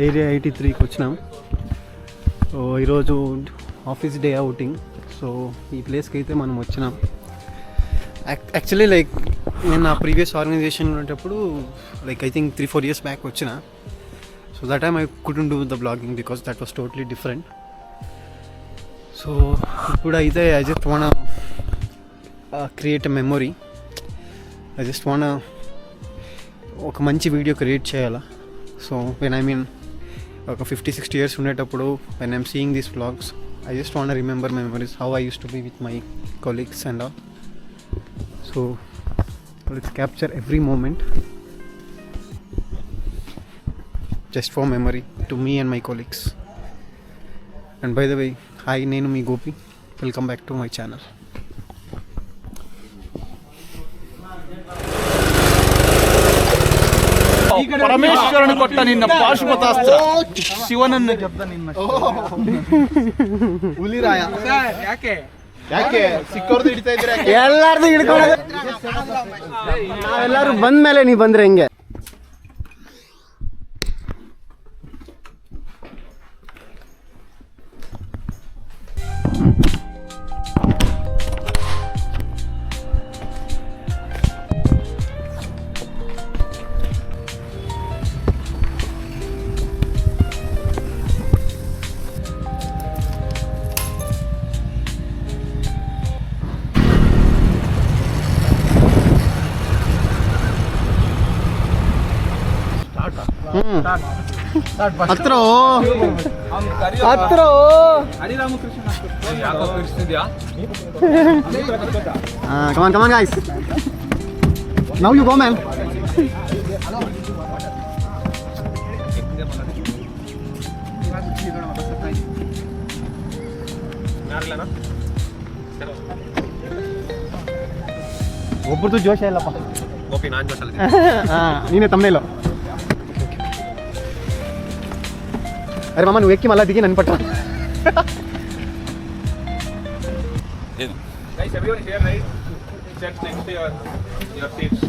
Area 83కి వచ్చినాం. So ఈరోజు office day outing. So ఈ ప్లేస్కి అయితే మనం వచ్చినాం. యాక్చువల్లీ లైక్ నేను నా ప్రీవియస్ ఆర్గనైజేషన్ ఉన్నప్పుడు like I think 3-4 years back వచ్చిన. So that time I couldn't do the blogging because that was totally different. So ఇప్పుడు అయితే I just want create a memory. I just want ఒక మంచి video create చేయాలా. So when I mean ఒక 50-60 years ఉండేటప్పుడు when I'm seeing these vlogs I just want to remember memories, how I used to be with my colleagues and all. So let's capture every moment just for memory to me and my colleagues. And by the way, hi, nenu mee Gopi. Welcome back to my channel. ಪರಮೇಶ್ವರನ ಕೊಟ್ಟ ನಿನ್ನ ಪಾಶುಪತಾಸ್ತ್ರ ಶಿವನನ್ನು ಗೆದ್ದ ನಿನ್ನ ಹುಲಿರಾಯ. ಯಾಕೆ ಸಿಕ್ಕವ್ರದ್ದು ಹಿಡಿತಾ ಇದ್ರೆ ಎಲ್ಲಾರ್ದು ಹಿಡ್ಕೊಳ್ಳೋದು. ನಾವೆಲ್ಲರೂ ಬಂದ್ಮೇಲೆ ನೀ ಬಂದ್ರೆ ಹೆಂಗೆ? ಹತ್ರ come on guys, now you go man. ಒಬ್ಬರದು Joshi ಇಲ್ಲಪ್ಪ. ಗೋಪಿ ನಾನು ಜೋಶ್ ಅಲ್ಲ. ನೀನೇ ತಮ್ಮನೇಲು. ಅರೆ ಮಾಮ నువ్వు ఎక్కి మళ్ళీ దిగి నన్ను పట్టు. Guys, everyone here, right? Check next to your seats.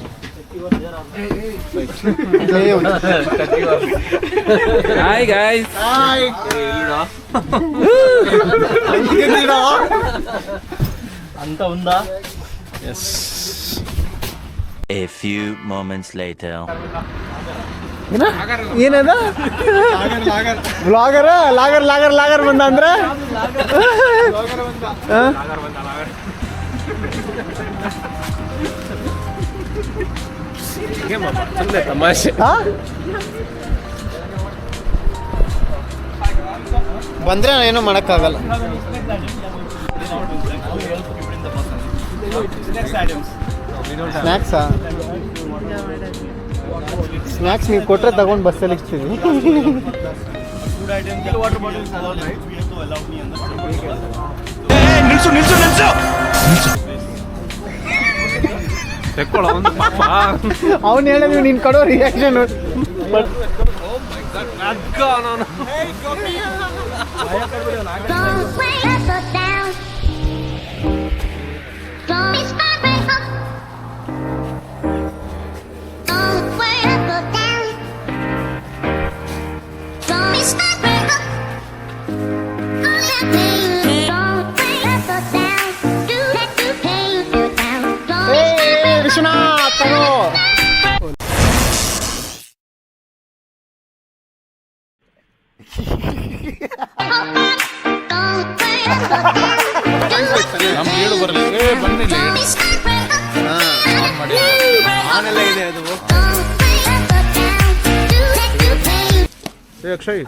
Hi guys. Hi. అంత ఉందా? Yes. A few moments later. ಏನದ ಬ್ಲಾಗರ್ ಲಾಗರ್ ಲಾಗರ್ ಲಾಗರ್ ಬಂದ ಅಂದ್ರೆ ತಮಾಷೆ ಬಂದ್ರೆ ಏನೋ ಮಾಡಕ್ಕಾಗಲ್ಲ. ಸ್ನ್ಯಾಕ್ಸಾ? ಸ್ನ್ಯಾಕ್ಸ್ ನೀವು ಕೊಟ್ಟರೆ ತಗೊಂಡು ಬಸ್ಸಲ್ಲಿ ಇರ್ತೀವಿ. ನಿಲ್ಸು ನಿಲ್ಸು ನಿಲ್ಸು ತೆಕ್ಕೊಳ್ಳೋ ಒಂದು ಪಾಪ. ಅವನು ಹೇಳಿದ್ವಿ ನೀನು ಕೊಡೋ ರಿಯಾಕ್ಷನ್. ವಿಶ್ವನಾಥ್ ತಗೋ. ನಮ್ಮ ಹೇಳು ಬರಲಿ ಬಂದಿಲ್ಲ ಆನೆಲ್ಲ ಇದೆ ಅದು. ಅಕ್ಷಯ್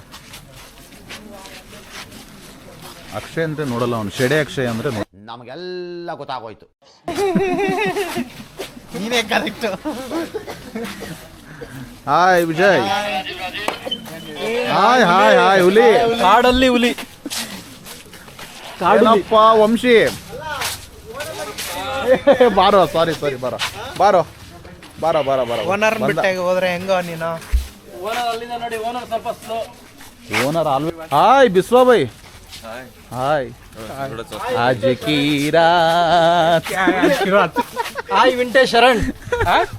ಅಕ್ಷಯ್ ಅಂದ್ರೆ ನೋಡಲ್ಲ ಅವನು. ಶೆಡೆ ಅಕ್ಷಯ್ ಅಂದ್ರೆ ನಮಗೆಲ್ಲ ಗೊತ್ತಾಗೋಯ್ತು. ನೀನೇ correct. Hi Vijay. Hi hi hi. ಹುಲಿ ಕಾಡಲ್ಲಿ ಹುಲಿ. ಕಾಡಪ್ಪ ವಂಶಿ. ಬಾರೋ ಸಾರಿ ಸಾರಿ ಬಾರೋ ಬಾರೋ ಬಾರೋ ಬಾರೋ ಬಾರೋ. ಓನರ್ ಬಿಟ್ಟಾಗ ಹೋದ್ರೆ ಹೆಂಗೋ ನೀನು? ಓನರ್ ಆಲ್ವೆ. ಹಾಯ್ ಬಿಸ್ವಾ ಬೈ. ಹಾಯ್ आज की रात. Hi vintage Sharan.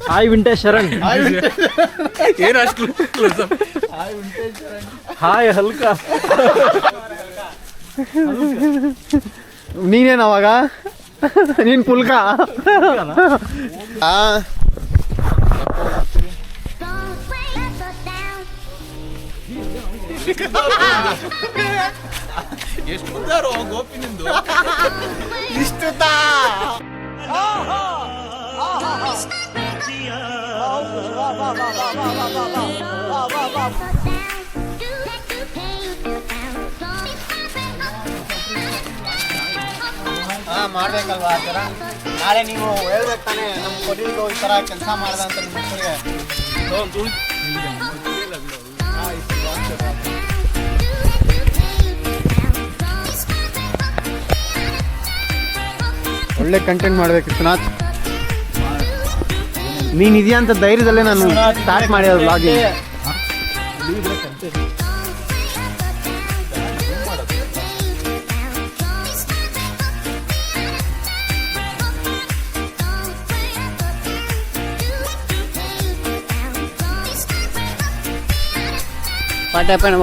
Hi vintage Sharan. ಏನು ಅಷ್ಟು ಕ್ಲೋಸ್ ಅಪ್? ಹಾಯ್ ಹಲ್ಕ. ನೀನೇನು ಅವಾಗ ನೀನು ಪುಲ್ಕ. ಎಷ್ಟು ಉದ್ದಾರೋ ಗೋಪಿ ನಿಂದು. ಇಷ್ಟು ಮಾಡ್ಬೇಕಲ್ವಾ ಆ ಥರ. ನಾಳೆ ನೀವು ಹೇಳ್ಬೇಕು ತಾನೇ ನಮ್ಮ ಕೊಡಲಿಗೂ ಈ ಥರ ಕೆಲಸ ಮಾಡ್ದ ಅಂತ ನಿಮ್ಮ ಮಕ್ಕಳಿಗೆ. ಒಳ್ಳೆ ಕಂಟೆಂಟ್ ಮಾಡ್ಬೇಕು ವಿಶ್ವನಾಥ್. ನೀನ್ ಇದೆಯಾ ಅಂತ ಧೈರ್ಯದಲ್ಲೇ ನಾನು ಸ್ಟಾರ್ಟ್ ಮಾಡಿರೋದು ವ್ಲಾಗಿಂಗ್. What happened?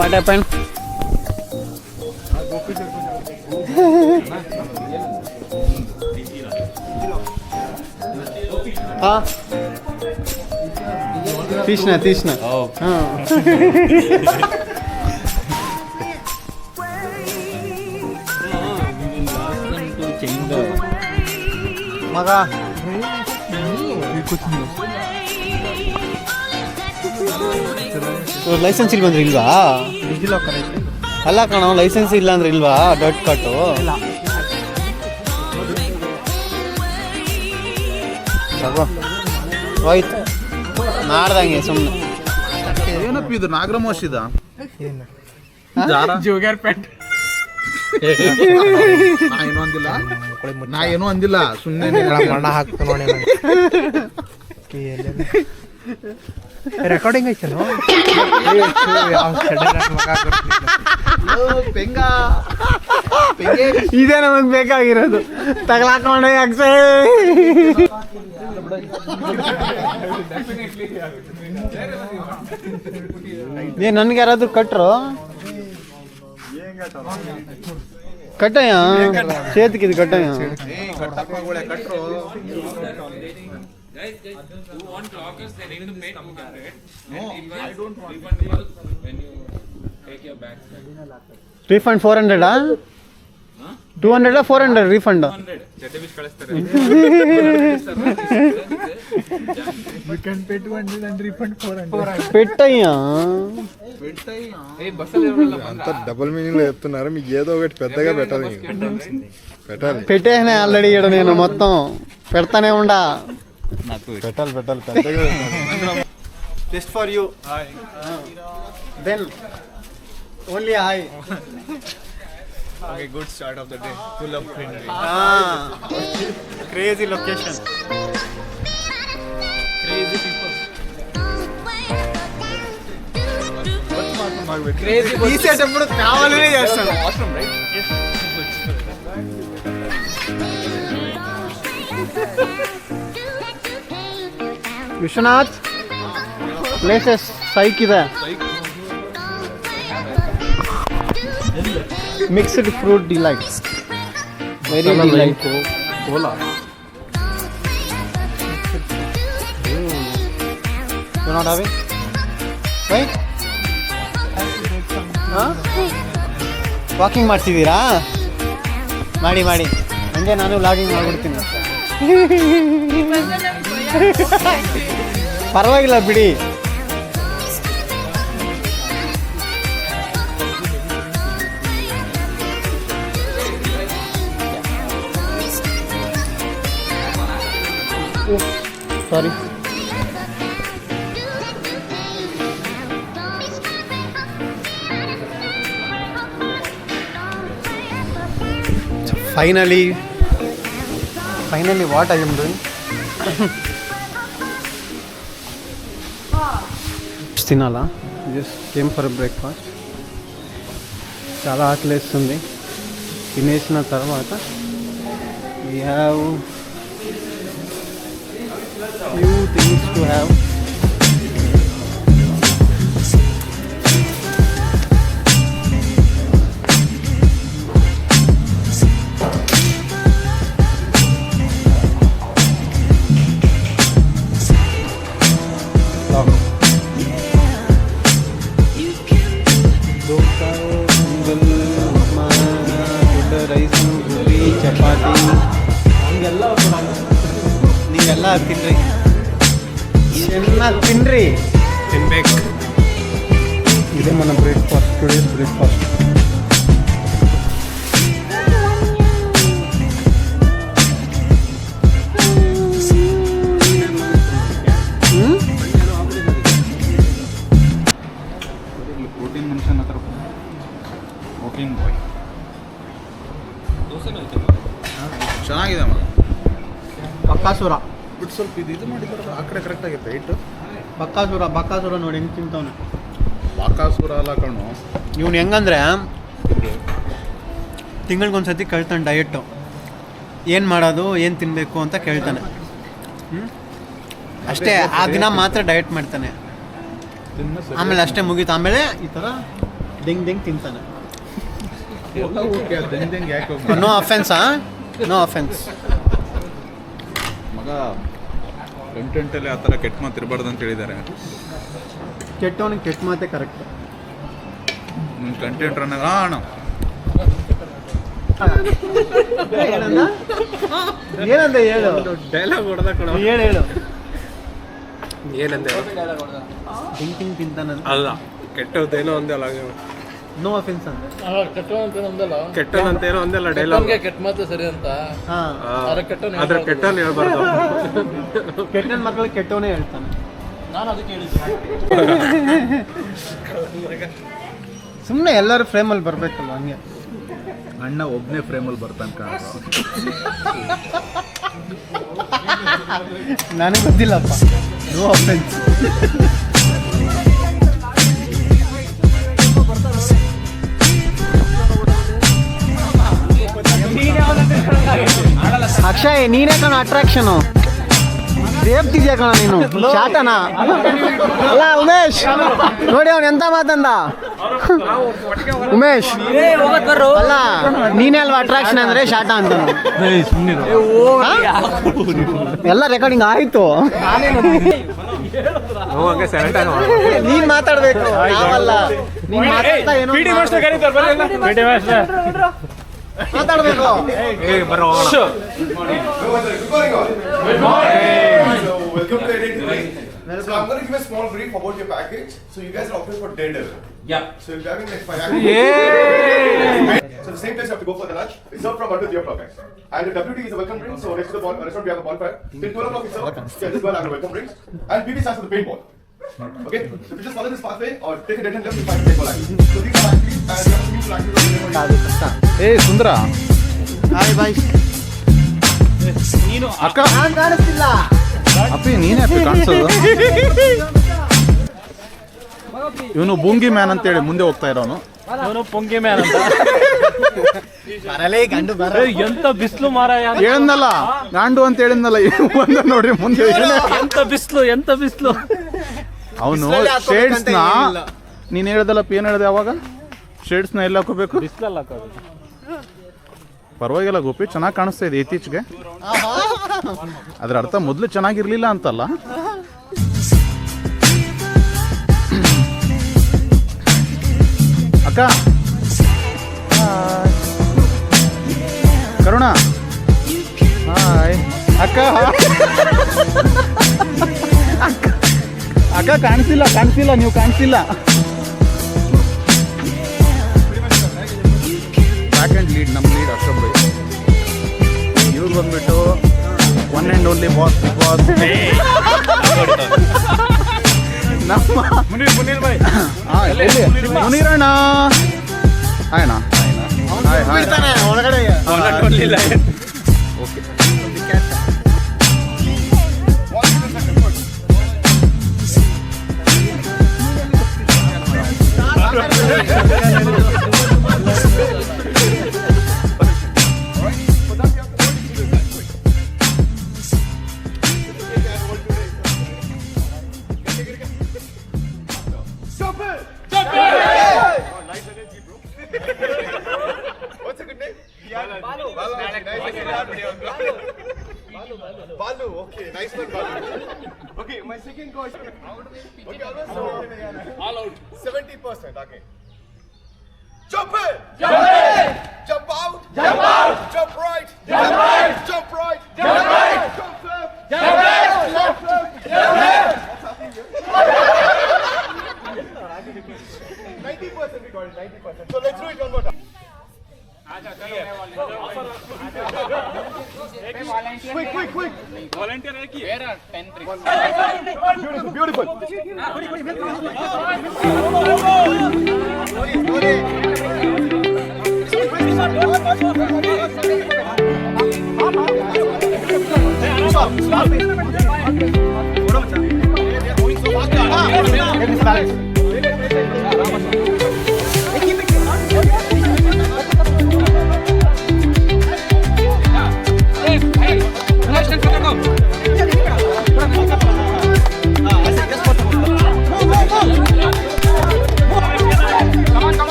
తీసిన ಮಗ ಲೈಸೆನ್ಸ್ ಇಲ್ಲಿ ಬಂದ್ರೆ ಇಲ್ವಾ? ಅಲ್ಲ ಕಣ, ಲೈಸೆನ್ಸ್ ಇಲ್ಲ ಅಂದ್ರೆ ಇಲ್ವಾ ಡಾಟ್ ಕಟ್ಟು? ಹೋಯ್ತು ನಾಡ್ದಂಗೆ ಸುಮ್ಮನೆ. ಏನಪ್ಪ ಇದು ನಾಗರಮೋಶ್ ಇದ ಜೋಗ್ಯಾರ್ ಪ್ಯಾಂಟ್. ಏನೂ ಅಂದಿಲ್ಲ, ನಾ ಏನೂ ಅಂದಿಲ್ಲ, ಸುಮ್ಮನೆ ಮಣ್ಣ ಹಾಕ್ತು ನೋಡಿ. ರೆಕಾರ್ಡಿಂಗ್ ಐತೇನೋ? ಇದೇ ನಮಗ್ ಬೇಕಾಗಿರೋದು. ತಗಲಾಕೊಂಡೆ ಅಕ್ಷಯ್. ನನ್ಗೆ ಯಾರಾದ್ರೂ ಕಟ್ರು ಕಟ್ಟಯ್ಯ, ಸೇತಕ್ಕಿದು ಕಟ್ಟಯ್ಯ. ಕಟ್ರು. Guys, who want clockers, they need to pay 200. No, I don't want refund when you take your bags. Refund 400 200 400 refund 200 ಚಟ್ಟೆ ಬಿಚ್ಚಿ ಕಳಿಸ್ತಾರೆ. We can pay 200 and refund 400. పెట్టయ్యా. ఏ బస్సులు ఎవరన్నా అంత డబుల్ మీనింగ్ లో చెప్తున్నారు. మీకు ఏదో ఒకటి పెద్దగా పెట్టాలి. పెట్టేసిన ఆల్రెడీ ఇక్కడ నేను మొత్తం పెడతానే ఉండా. పెట్టాలి పెద్దగా. Just for you. Then only hi. Okay, good start of the day. Full of greenery. Crazy location. crazy people. తీసేటప్పుడు కావాలనే చేస్తాను. Awesome, right? ವಿಶ್ವನಾಥ್ ಪ್ಲೇಸಸ್ ಸೈಕ್ ಇದೆ. Mixed fruit delight, very delight. Cola. You not having right? Walking ಮಾಡ್ತಿದ್ದೀರಾ? ಮಾಡಿ ಹಂಗೆ ನಾನು ವ್ಲಾಗಿಂಗ್ ಮಾಡ್ಬಿಡ್ತೀನಿ. ಪರವಾಗಿಲ್ಲ ಬಿಡಿ. Sorry. Finally what I am doing. తినాలా? Just came for breakfast. చాలా ఆకలేస్తుంది. తినేసిన తర్వాత we have few things to have. Dosa, pongal, upma, dodda rice, puri, chapati. ನೀವೆಲ್ಲ ತಿನ್ರಿ, ಚೆನ್ನಾಗಿ ತಿನ್ರಿ, ತಿನ್ಬೇಕು. ಇದೇ మన ಬ್ರೇಕ್ಫಾಸ್ಟ್, ಟುಡೇಸ್ ಬ್ರೇಕ್ಫಾಸ್ಟ್. ಪ್ರೋಟೀನ್ ಮನುಷ್ಯನ ಹತ್ರ ಪ್ರೋಟೀನ್ ಬಾಯ್ ಚೆನ್ನಾಗಿದೆ ಮಗ. ಬಕ್ಕಾಸುರ, ಬಿಟ್ಟು ಸ್ವಲ್ಪ ಇದು ಮಾಡಿದ್ರೆ ಆ ಕಡೆ ಕರೆಕ್ಟ್ ಆಗೈತೆ ಹೈಟು. ಬಕ್ಕಾಸುರ ನೋಡಿ ಹೆಂಗೆ ತಿಂತವನೆ. ಬಾಕಾಸುರ ಅಲ್ಲ ಕಣ್ಣು. ಇವ್ನು ಹೆಂಗಂದ್ರೆ ತಿಂಗಳಿಗೊಂದ್ಸತಿ ಕೇಳ್ತಾನೆ ಡಯೆಟ್ಟು, ಏನು ಮಾಡೋದು, ಏನು ತಿನ್ನಬೇಕು ಅಂತ ಕೇಳ್ತಾನೆ. ಅಷ್ಟೇ, ಆ ದಿನ ಮಾತ್ರ ಡಯೆಟ್ ಮಾಡ್ತಾನೆ, ಆಮೇಲೆ ಅಷ್ಟೇ ಮುಗೀತು. ಆಮೇಲೆ ಈ ಥರ ದಿಂಗ್ ತಿಂತಾನೆ. ನೋ ಅಫೆನ್ಸಾ, ನೋ ಅಫೆನ್ಸ್. ಮಗ ಕಂಟೆಂಟಲ್ಲಿ ಆ ಥರ ಕೆಟ್ಟ ಮಾತು ಇರಬಾರ್ದು ಅಂತ ಹೇಳಿದ್ದಾರೆ. ಕೆಟ್ಟವನಿಗೆ ಕೆಟ್ಟ ಮಾತೆ ಕರೆಕ್ಟ್. ನಿಮ್ಮ ಕಂಟೆಂಟ್ ಅಣ್ಣ ಏನಂದ ಹೇಳು, ಡೈಲಾಗ್ ಹೊಡೆದ ಕಣ. ಹೇಳು ಏನಂದೆ? ದಿಂಗ್ ತಿಂತಾನ. ಅಲ್ಲ, ಕೆಟ್ಟದ್ದೇನೋ ಒಂದಲ್ಲ, ನೋ ಅಫೆನ್ಸ್ ಅಂದ್ರೆ ಕೆಟ್ಟನಂತೇನೋ ಒಂದಲ್ಲ ಡೈಲಾಗ್. ಕೆಟ್ಟ ಮಾತು ಸರಿ ಅಂತ ಅದ್ರ ಕೆಟ್ಟನ್ ಹೇಳ್ಬಾರ್ದು. ಕೆಟ್ಟನ ಮಕ್ಕಳು ಕೆಟ್ಟವನೇ ಹೇಳ್ತಾನೆ. ನಾನು ಅದಕ್ಕೆ ಹೇಳಿದ್ದೆ. ಸುಮ್ಮನೆ ಎಲ್ಲರೂ ಫ್ರೇಮಲ್ಲಿ ಬರಬೇಕಲ್ಲ, ಹಂಗೆ. ಅಣ್ಣ ಒಬ್ಬನೇ ಫ್ರೇಮಲ್ಲಿ ಬರ್ತಾನೆ ಕಾಣೋ. ನನಗೆ ಗೊತ್ತಿಲ್ಲಪ್ಪ, ನೋ ಅಫೆನ್ಸ್. ಅಕ್ಷಯ್, ನೀನೇ ಕಣ ಅಟ್ರಾಕ್ಷನು. ರೇಪ್ತಿದ್ಯಾ ಕಣ ನೀನು, ಶಾಟನ ಅಲ್ಲ ಉಮೇಶ್. ನೋಡಿ ಅವನು ಎಂತ ಮಾತಂದ ಉಮೇಶ್. ಅಲ್ಲ, ನೀನೇ ಅಲ್ವಾ ಅಟ್ರಾಕ್ಷನ್ ಅಂದ್ರೆ ಶಾಟ ಅಂತ. ಎಲ್ಲ ರೆಕಾರ್ಡಿಂಗ್ ಆಯ್ತು, ನೀನ್ ಮಾತಾಡ್ಬೇಕು, ನಾವಲ್ಲ. ನೀನ್ ಮಾತಾಡ್ತಾ ಏನೋ ಮಾತಾಡ್ಬೇಕು. Welcome to Edit today. So I'm going to give a small brief about your package. So you guys are offering for Daredevil. Yeah. So you're having like 5 packages. So the same place you have to go for the lunch. It's served from 1 to 3 o'clock. And the WD is a welcome drink. So next to the restaurant we have a bonfire. Till 12 o'clock it's served. Yeah, this one have a welcome drinks. And BB stands for the paintball. Okay? So if you just follow this pathway or take a dead end left, you find the paintball activity. So these are activities and you have to meet activities. ಏ ಸುಂದರ, hi bye. ಅಕ್ಕ ನಾನು ಕಾಣಿಸ್ತಿಲ್ಲ. ಅಪ್ಪಿ ನೀನೇ ಅಪ್ಪಿ ಕಾಣಿಸೋದು. ಇವನು ಬೂಂಗಿ man ಅಂತೇಳಿ ಮುಂದೆ ಹೋಗ್ತಾ ಇರೋನು. ಅವನು ಪೊಂಗೆ ಮ್ಯಾನ್ ಅಂತ. ಬರಲೇ ಗಂಡು ಬರ. ಎಂತ ಬಿಸ್ಲು ಮಾರಾಯ. ಹೇಳಿದ್ನಲ್ಲ ಗಾಂಡು ಅಂತ ಹೇಳಿದ್ನಲ್ಲ, ಬಂದ ನೋಡ್ರಿ ಮುಂದೆ. ಎಂತ ಬಿಸ್ಲು. ಅವನು ಶೇಡ್ಸ್ನ, ನೀನು ಹೇಳ್ದಲ್ಲಪ್ಪ, ಏನು ಹೇಳ್ದೆ ಅವಾಗ? ಶೇಡ್ಸ್ನ ಎಲ್ಲ ಹಾಕೋಬೇಕು. ಬಿಸ್ಲಲ್ಲ ಹಾಕೋದು. ಪರವಾಗಿಲ್ಲ ಗೋಪಿ, ಚೆನ್ನಾಗಿ ಕಾಣಿಸ್ತಾ ಇದೆ ಇತ್ತೀಚೆಗೆ. ಅದ್ರ ಅರ್ಥ ಮೊದಲು ಚೆನ್ನಾಗಿರ್ಲಿಲ್ಲ ಅಂತಲ್ಲ. ಅಕ್ಕ ಕರುಣ, ಹಾಯ್ ಅಕ್ಕ. ಅಕ್ಕ ಕಾಣಿಸಿಲ್ಲ, ನೀವು ಕಾಣಿಸಿಲ್ಲ. ಬ್ಯಾಕ್ ಆ್ಯಂಡ್ ಲೀಡ್, ನಮ್ಮ ಲೀಡ್ ಅಶೋಕ್ ಬೈ. ಇವ್ರು ಬಂದ್ಬಿಟ್ಟು ಒನ್ ಆ್ಯಂಡ್ ಓನ್ಲಿ ಬಾಸ್ ನಮ್ಮ ಮುನೀರಣ್ಣ. ಹಾಯ್ ಅಣ್ಣ. ಹಾಯ್ ಒಳಗಡೆ okay. All out. 70%. Okay. Jump in. Jump in. Jump out. Jump out. Jump right. Jump right. Jump right. Jump right. Jump left. Jump left. Jump left. Jump left. 90% we got it. 90%. So let's do it one more time. Quick. Volunteer है कि? Beautiful.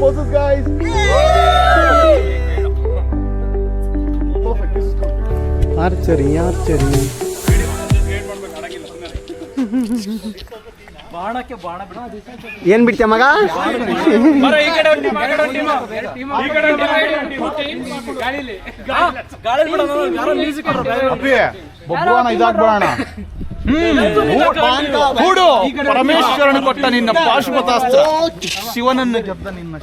Poses, guys. Perfect. This is good. Archery. ಬಾಣಕ್ಕೆ ಬಾಣ ಬಿಡ ಏನ್ ಬಿಡ್ತೀಯ ಮಗ? ಬರೋ ಈ ಕಡೆ ಒಂದು ಟೀಮ್ ಈ ಕಡೆ ಗಾಳಿಲಿ ಬಿಡೋಣ ಯಾರೋ ಮ್ಯೂಸಿಕ್ ಕೊಡ್ರು ಅಪ್ಪಿ ಬೊಬ್ಬಾಣ ಇದಾಗ್ಬೇಡ. ಹೂಡು ಪರಮೇಶ್ವರನು ಕೊಟ್ಟ ನಿನ್ನ ಪಾಶುಪತಾಸ್ತ್ರ ಶಿವನನ್ನು ಗೆದ್ದ ನಿನ್ನ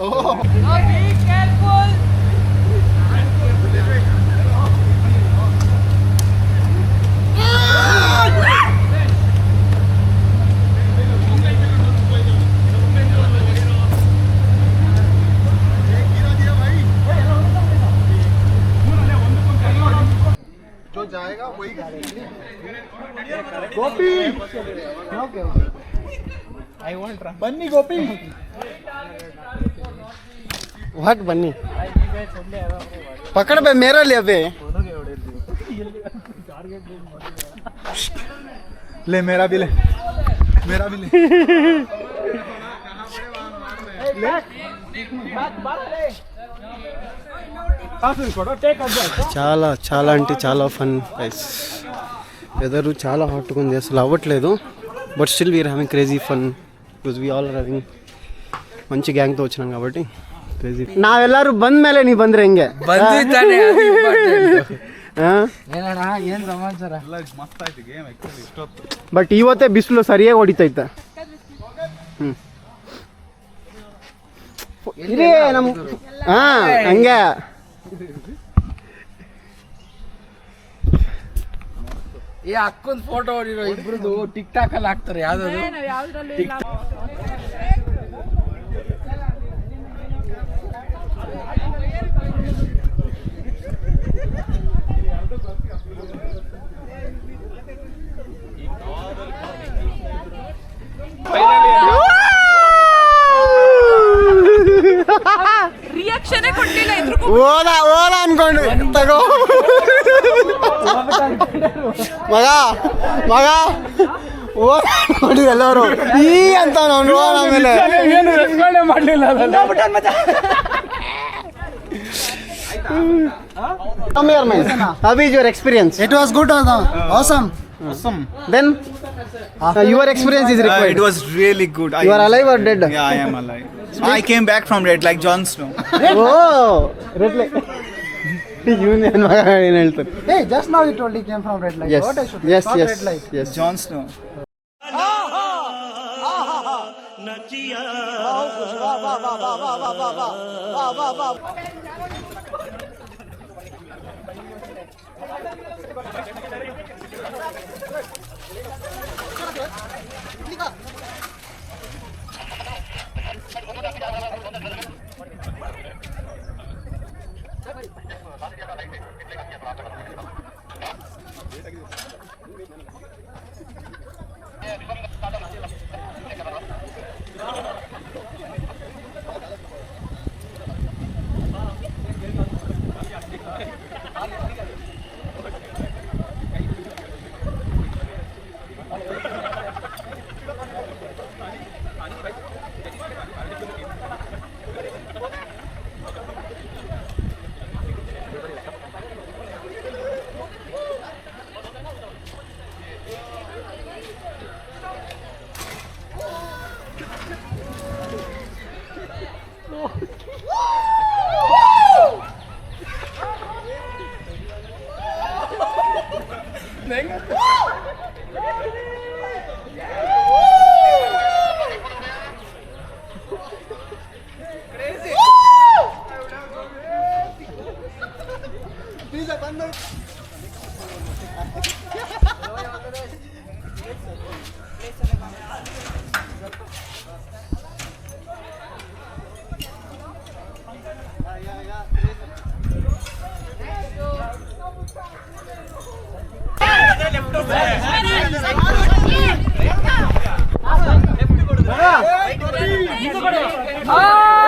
ಗೋಪಿ ಬನ್ನಿ ಗೋಪಿ व्हाट बन्नी पकड़ बे मेरा ले बे ले मेरा भी ले చాలా చాలా అంటే చాలా ఫన్ గైస్. వెదర్ చాలా హాట్గా ఉంది, అసలు అవ్వట్లేదు. But still we are having crazy fun because we all are having మంచి ಗ್ಯಾಂಗ್తో వచ్చినాం కాబట్టి ಕ್ರೇಜಿ. ನಾವೆಲ್ಲರೂ ಬಂದ ಮೇಲೆ ನೀವು ಬಂದ್ರೆ ಹೆಂಗೆ ಬಂದಿದ್ದಾನೆ ಏನ್ ಸಮಾಚಾರ? ಮಸ್ತ್ ಆಯ್ತು ಗೇಮ್ ಆಕ್ಚುಲಿ ಇಷ್ಟೊತ್ತು. ಬಟ್ ಇವತ್ತೇ ಬಿಸಿಲು ಸರಿಯಾಗಿ ಹೊಡಿತೈತೆ. ಇರೇ ನಮ್ ಹಂಗೆ ಈ ಅಕ್ಕಂದ್ ಫೋಟೋ ಹೊಡಿರೋ ಇಬ್ರದ್ದು ಟಿಕ್ ಟಾಕ್ ಅಲ್ಲಿ ಹಾಕ್ತಾರೆ. ಯಾವ್ದು ರಿಯಾಕ್ಷನ್ ಕೊಟ್ಟಿಲ್ಲ ಇದ್ರು ಓಲಾ ಅನ್ಕೊಂಡು ತಗೋ ಮಗ ಮಗ ಓ ನೋಡಿ ಎಲ್ಲರೂ ಈ ಅಂತ ನಾವು ಆಮೇಲೆ ಏನು ರೆಸ್ಪಾಂಡೇ ಮಾಡಲಿಲ್ಲ ಅದಲ್ಲ. Come here, man. How is your experience? It was good, awesome. Then your experience is required. It was really good. You are alive or dead? Yeah, I am alive. I came back from Red like Jon Snow. Oh, red light. ಏನು ಹೇಳ್ತಾರೆ? Hey, just now you told he came from Red light. Yes, What I should yes, not yes, Red light. yes. Jon Snow.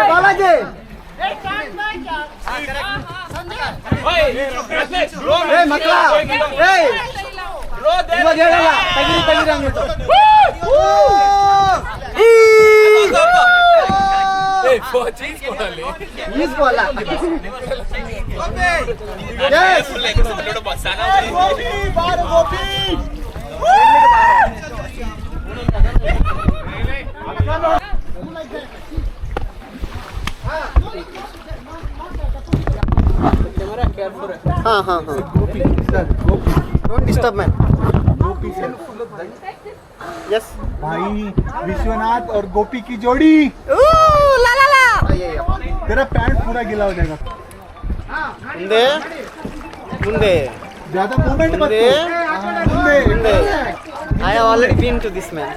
Balaji ಏ ಮಕ್ಕಳ ಏಯ್ ಇವಾಗ ಹೇಳಲ್ಲ ತೆಗಿರಿ ತೆಗಿರಿ ಅಂದ್ಬಿಟ್ಟು ಈಸ್ಕೊಲ್ಲ हाँ हाँ हाँ डोंट डिस्टर्ब मैन यस भाई विश्वनाथ और गोपी की जोड़ी ला ला ला तेरा पैंट पूरा गिला हो जाएगा. ಮುಂದೆ ಮುಂದೆ ज्यादा मूवमेंट मत ಮುಂದೆ ಮುಂದೆ I have already been to this man.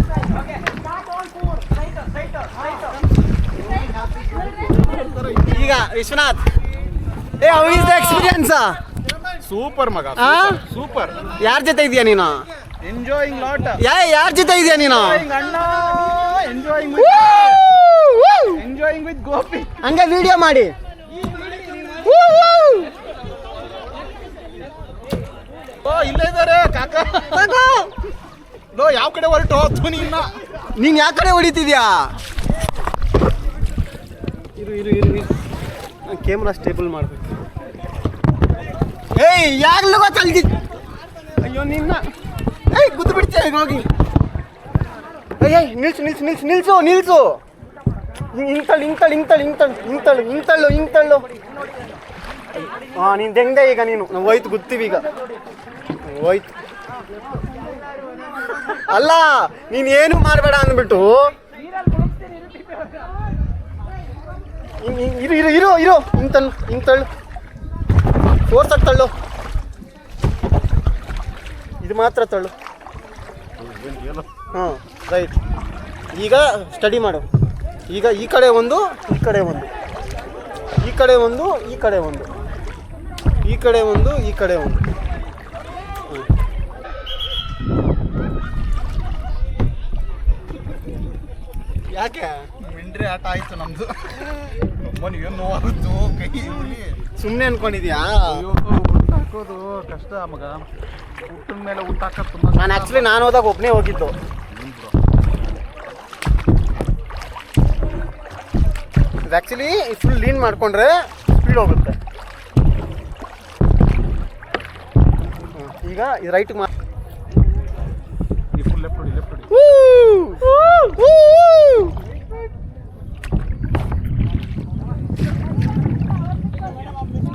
ಈಗ ವಿಶ್ವನಾಥ್ ಏ how is the experience super ಮಗ ಆ ಸೂಪರ್ ಯಾರ ಜೊತೆ ಇದೀಯ ನೀನು ಎಂಜಾಯಿಂಗ್ ಲಾಟ್ ಯಾರ ಜೊತೆ ಇದೀಯ ನೀನು ಅಣ್ಣ ಎಂಜಾಯಿಂಗ್ ಎಂಜಾಯಿಂಗ್ ವಿತ್ ಗೋಪಿ ಹಂಗೆ ವಿಡಿಯೋ ಮಾಡಿ ಓ ಇಲ್ಲೇ ಇದ್ದಾರೆ ಕಾಕ ಲೋ ಯಾವ ಕಡೆ ಹೊರಟು ಧ್ವನಿ ಇನ್ನ ನೀನ್ ಯಾವ ಕಡೆ ಹೊಡಿತಿದ್ಯಾ ಇರು ಇರು ಇರು ಇರು ಕ್ಯಾಮ್ರಾ ಸ್ಟೇಬಲ್ ಮಾಡ್ಬೇಕು ಏಯ್ ಯಾರ್ಲು ಗೊತ್ತಲ್ದಿ ಅಯ್ಯೋ ನಿನ್ನ ಏಯ್ ಗುದ್ದು ಬಿಡ್ತೀಯ ಹೋಗಿ ಏಯ್ ನಿಲ್ಸು ನಿಲ್ಸು ನಿಲ್ಸು ನಿಲ್ಸು ನಿಲ್ಸು ಹಿಂತಳ್ಳು ಹಿಂತಳ್ಳು ಹಿಂತಳ್ಳು ಹಿಂತಳ್ಳು ಹಿಂತಳ್ಳು ಹಿಂತಳ್ಳು ಹಾಂ ನೀನು ತೆಗ್ದೆ ಈಗ ನೀನು ನಾವು ಹೋಯ್ತು ಗೊತ್ತೀವಿ ಈಗ ಹೋಯ್ತು ಅಲ್ಲ ನೀನ್ ಏನು ಮಾಡಬೇಡ ಅಂದ್ಬಿಟ್ಟು ಇರು ಇರು ಇರು ಇರು ಹಿಂಗ್ ತಳ್ಳು ಫೋರ್ಸಾಗಿ ತಳ್ಳು ಇದು ಮಾತ್ರ ತಳ್ಳು ಹಾಂ ರೈಟ್ ಈಗ ಸ್ಟಡಿ ಮಾಡು ಈಗ ಈ ಕಡೆ ಒಂದು ಈ ಕಡೆ ಒಂದು ಈ ಕಡೆ ಒಂದು ಈ ಕಡೆ ಒಂದು ಈ ಕಡೆ ಒಂದು ಈ ಕಡೆ ಒಂದು ಯಾಕೆ ಮಿಂಡ್ರಿ ಆಟ ಆಯ್ತು ನಮ್ದು ಏನು ನೋವಾಗುತ್ತು ಕೈ ಸುಮ್ಮನೆ ಅನ್ಕೊಂಡಿದ್ಯಾ ಹಾಕೋದು ಕಷ್ಟ ಮಗ ಮೇಲೆ ಊಟ ಹಾಕೋದು ತುಂಬ ನಾನು ಆ್ಯಕ್ಚುಲಿ ನಾನು ಹೋದಾಗ ಒಬ್ಬನೇ ಹೋಗಿದ್ದು. ಇದು ಆ್ಯಕ್ಚುಲಿ ಫುಲ್ ಲೀನ್ ಮಾಡಿಕೊಂಡ್ರೆ ಸ್ಪೀಡ್ ಹೋಗುತ್ತೆ. ಈಗ ಇದು ರೈಟ್ ಈ ಫುಲ್ ಲೆಫ್ಟ್ ಹೊಡಿ ಲೆಫ್ಟ್ ಹೊಡಿ.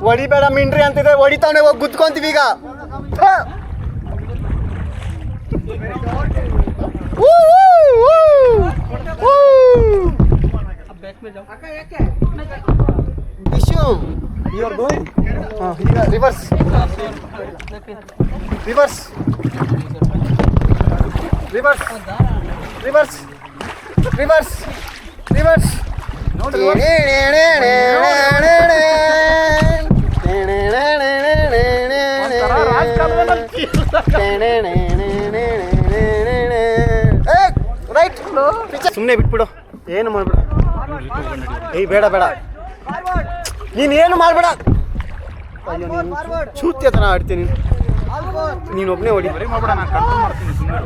ಹೊಡಿಬೇಡ ಮಿಂಡ್ರಿ ಅಂತಿದೆ, ಹೊಡಿತಾವನೆ ಹೋಗಿ ಗುದ್ಕೊಂತೀವಿ ಈಗ. ಈಗ reverse reverse reverse reverse reverse reverse right. ಸುಮ್ಮನೆ ಬಿಟ್ಬಿಡು, ಏನು ಮಾಡ್ಬೇಡ. ಏಯ್ ಬೇಡ ಬೇಡ, ನೀನು ಮಾಡ್ಬೇಡ. ಅಯ್ಯೋ ನೀನು ಚೂತ್ಯ ಥರ ಆಡ್ತೀನಿ ನೀನು ಒಬ್ಬನೇ ಹೊಡಿ. ಬರೀ ಮಾಡ್ಬೇಡ, ನಾನು ಕಂಟ್ರೋಲ್ ಮಾಡ್ತೀನಿ ಸುಮ್ಮನೆ.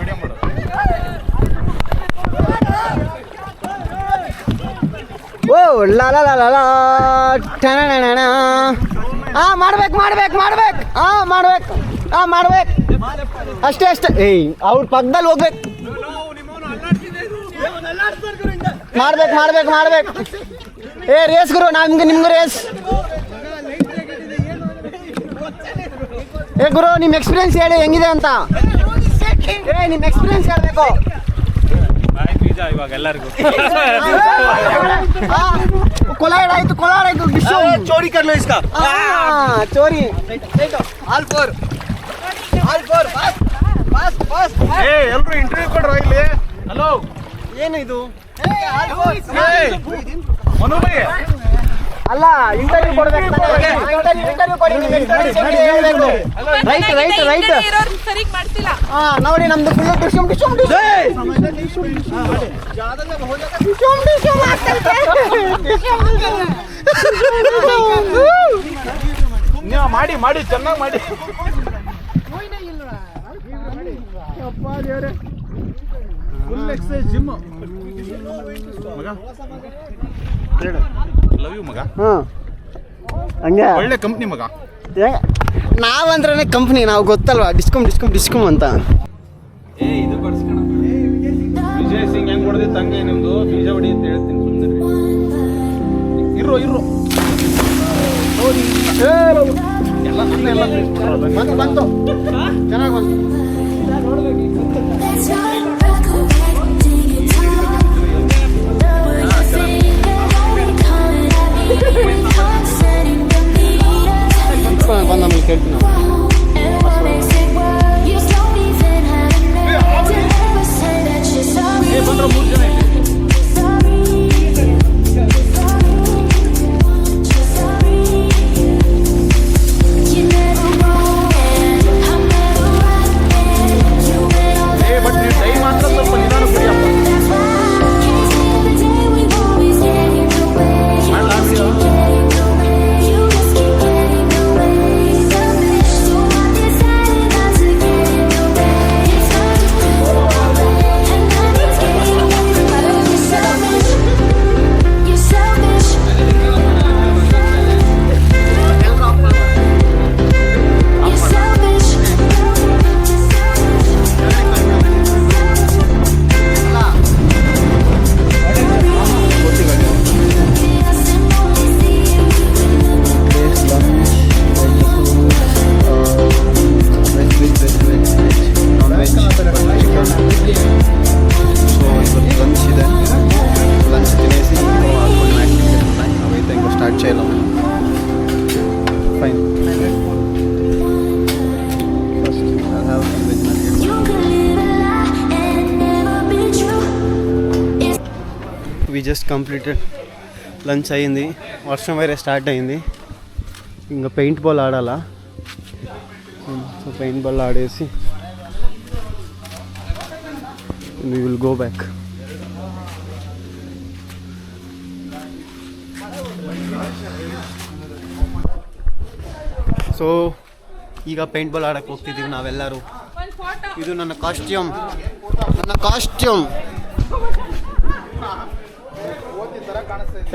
ವಿಡಿಯೋ ಮಾಡು. ಓ ಲಾ ಲಾ ಲಾ ಲಾ ಟಣಣಣ. ಮಾಡ್ಬೇಕು ಮಾಡ್ಬೇಕು ಮಾಡ್ಬೇಕು ಮಾಡ್ಬೇಕು ಮಾಡ್ಬೇಕು ಅಷ್ಟೇ ಅಷ್ಟೇ. ಏಯ್ ಅವ್ರ ಪಕ್ಕದಲ್ಲಿ ಹೋಗ್ಬೇಕು. ಮಾಡ್ಬೇಕು ಮಾಡ್ಬೇಕು ಮಾಡ್ಬೇಕು. ರೇಸ್ ಗುರು, ನಿಮ್ಗೆ ರೇಸ್. ಗುರು ನಿಮ್ಮ ಎಕ್ಸ್ಪೀರಿಯನ್ಸ್ ಹೇಳಿ ಹೆಂಗಿದೆ ಅಂತ. ನಿಮ್ಮ ಎಕ್ಸ್ಪೀರಿಯನ್ಸ್ ಹೇಳ್ಬೇಕು. ಇವಾಗ ಎಲ್ಲರಿಗೂ कोलाड आयतु चोरी कर लो इसका. चोरी ऑल फोर बस बस. ಎಲ್ಲರೂ ಇಂಟರ್ವ್ಯೂ ಕೊಡ್ರೋ ಇಲ್ಲಿ. ಹಲೋ, ಏನು ಇದು? ಮನು ಭೈ ಅಲ್ಲ, ಇಂಟರ್ವ್ಯೂ ಕೊಡ್ಬೇಕು. ಇಂಟರ್ವ್ಯೂ ಕೊಡಿ. Right right right. ನೋಡಿ ನಮ್ದು ಫುಲ್ ಡಿಶಮ್ ಡಿಶಮ್ ನೀವು ಮಾಡಿ ಮಾಡಿ ಚೆನ್ನಾಗಿ ಮಾಡಿ. ಫುಲ್ ಎಕ್ಸರ್ಸೈಸ್ ಜಿಮ್ ಮಗ. ಲವ್ ಯು ಮಗ. ಹಂಗೆ ಒಳ್ಳೆ ಕಂಪ್ನಿ ಮಗ. ನಾವಂದ್ರೆ ಕಂಪ್ನಿ, ನಾವು ಗೊತ್ತಲ್ವಾ, ಡಿಸ್ಕಮ್ ಡಿಸ್ಕಮ್ ಡಿಸ್ಕಮ್ ಅಂತ. ವಿಜಯ್ ಸಿಂಗ್ ಹೆಂಗ್ ಹೊಡೆದಿತ್ತು ಹಂಗೆ ನಿಮ್ದು ಬೀಜ ಹೊಡಿ ಅಂತ ಹೇಳ್ತೀನಿ. ಸುಮ್ಮನೆ ಇರೋ ಇರೋ ಎಲ್ಲ ಸುಮ್ಮನೆ ಎಲ್ಲ ಬಂತು ಬಂತು, ಚೆನ್ನಾಗಿ ಬಂತು. ಬಂದು ನಮಗೆ ಕೇಳ್ತೀನಿ ನಾವು. ಬಂದ್ರೆ 3 ಜನ ಇಲ್ಲಿ. ಬಟ್ ನೀವು ಟೈಮ್ ಮಾತ್ರ ಸ್ವಲ್ಪ ನಿಧಾನ ಕುಡಿಯಪ್ಪ. వి జస్ట్ కంప్లీటెడ్ లంచ్ అయ్యింది. వర్షం వేరే స్టార్ట్ అయింది. ఇంకా పెయింట్ బాల్ ఆడాలా. సో పెయింట్ బాల్ ఆడేసి we will go back. So ಈಗ ಪೇಂಟ್ ಬಾಲ್ ಆಡಕ್ಕೆ ಹೋಗ್ತಿದ್ದೀವಿ ನಾವೆಲ್ಲರೂ. ಇದು ನನ್ನ ಕಾಸ್ಟ್ಯೂಮ್.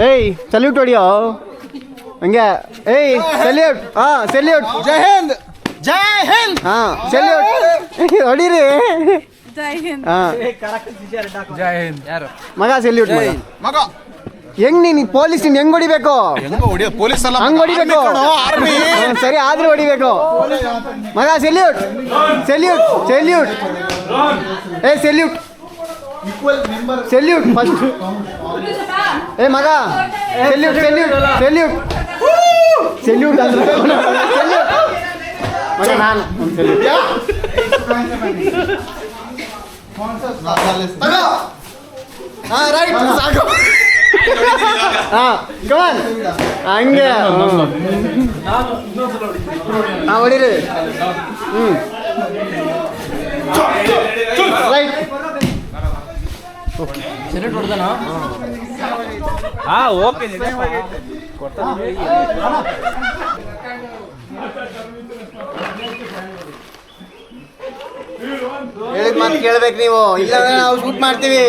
ಏಯ್ ಸಲ್ಯೂಟ್ ಹೊಡಿಯೋ ಹಂಗೆ. ಏಯ್ ಸಲ್ಯೂಟ್. ಸಲ್ಯೂಟ್. ಜೈ ಹಿಂದ್. ಸಲ್ಯೂಟ್ ಹೊಡೀರಿ. ಮಗ ಸಲ್ಯೂಟ್ ಮಗ. ಹೆಂಗ್ ನೀನ್ ಪೊಲೀಸ್ ಹೆಂಗ್ ಹೊಡಿಬೇಕು? ಹಂಗ್ ಹೊಡಿಬೇಕು. ಸರಿ ಆದ್ರೂ ಹೊಡಿಬೇಕು ಮಗ. ಸೆಲ್ಯೂಟ್. Salute first. ಏ ಮಗ ಸೆಲ್ಯೂಟ್ ಅಂದ್ರೆ ಮಗ ನಾನು ರೈಟ್ ಸಾಕು. ಕಮಾನ್ ಹಂಗೆ ಹೊಡೀರಿ. ರೈಟ್. ಓಕೆ. ಹೇಳಿದ ಮಾತು ಕೇಳ್ಬೇಕು ನೀವು, ಇಲ್ಲ ನಾವು ಶೂಟ್ ಮಾಡ್ತೀವಿ.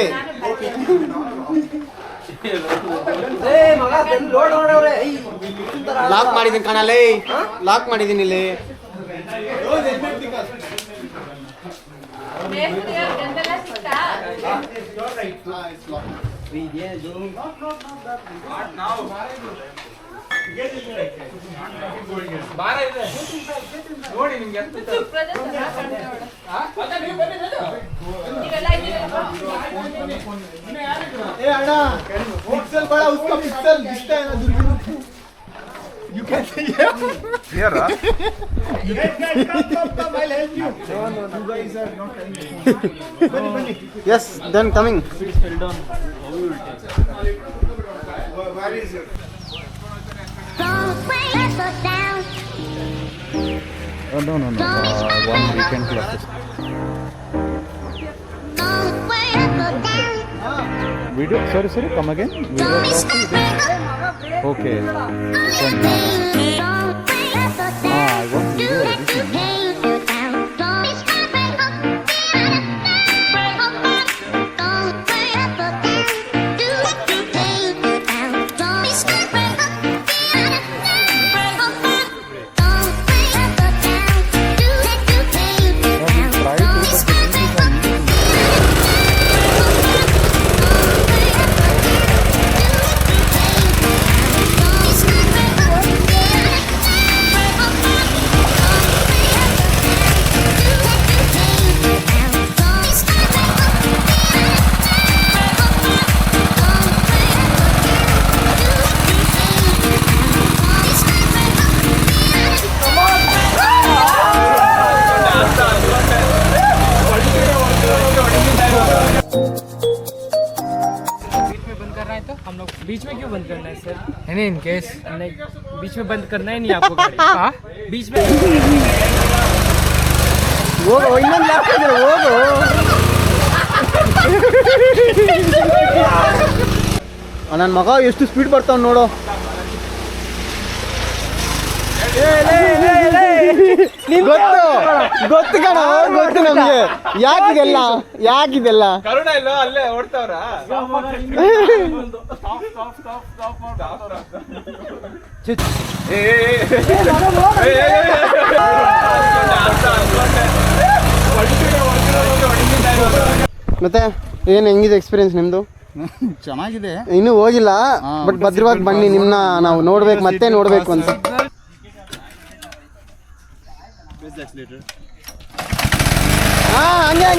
ಲಾಕ್ ಮಾಡಿದ್ದೀನಿ ಕಣಲ್ಲಿ, ಲಾಕ್ ಮಾಡಿದ್ದೀನಿ ಇಲ್ಲಿ. ನೋಡಿ ನಿಮ್ಗೆ ಏ ಅಣ್ಣ ಪಿಕ್ಸೆಲ್ ಬಡ ಉಸ್ಕಾ ಪಿಕ್ಸೆಲ್ ದಿಸ್ತಾ है ना दूर you can see Here, I'll help you. You guys are not Bunny. Yes, then coming. Where is it? Don't play us down. no. One weekend classes. Don't play us down. Video, sorry, come again. Video okay. Don't play us down. I want video editing. बीच में क्यों बंद करना है sir? नहीं in case बीच में बंद करना ही नहीं आपको गाड़ी. हाँ बीच में ಹೋಗೋ ಇನ್ನೊಂದು ಲ್ಯಾಪ್ ಇದ್ರೆ ಹೋಗೋ. ನನ್ನ ಮಗ ಎಷ್ಟು ಸ್ಪೀಡ್ ಬರ್ತಾವ್ ನೋಡೋ. ಗೊತ್ತು ಕಣ, ಗೊತ್ತು ನಮ್ಗೆ. ಯಾಕಿದೆಲ್ಲ ಕರುಣ ಇಲ್ಲ ಅಲ್ಲೇ ಓಡ್ತಾವ್ರ. ಮತ್ತೆ ಏನು ಹೆಂಗಿದೆ ಎಕ್ಸ್ಪೀರಿಯನ್ಸ್ ನಿಮ್ದು? ಚೆನ್ನಾಗಿದೆ. ಇನ್ನೂ ಹೋಗಿಲ್ಲ, ಬಟ್ ಭದ್ರವಾಗಿ ಬನ್ನಿ, ನಿಮ್ಮನ್ನ ನಾವು ನೋಡ್ಬೇಕು, ಮತ್ತೆ ನೋಡ್ಬೇಕು ಅಂತ. ಹಂಗೆ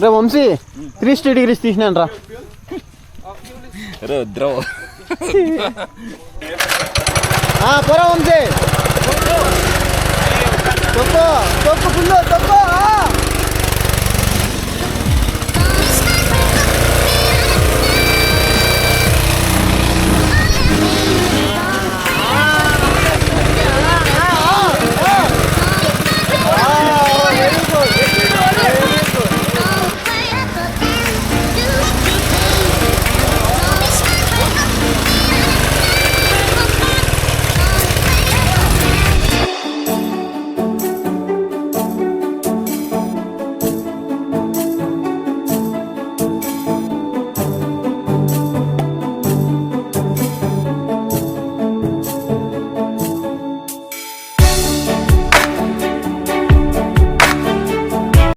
రే వంశీ 360 degrees తీసినాను పోరా వంశీ తొక్కు ఫుల్ తొక్కు.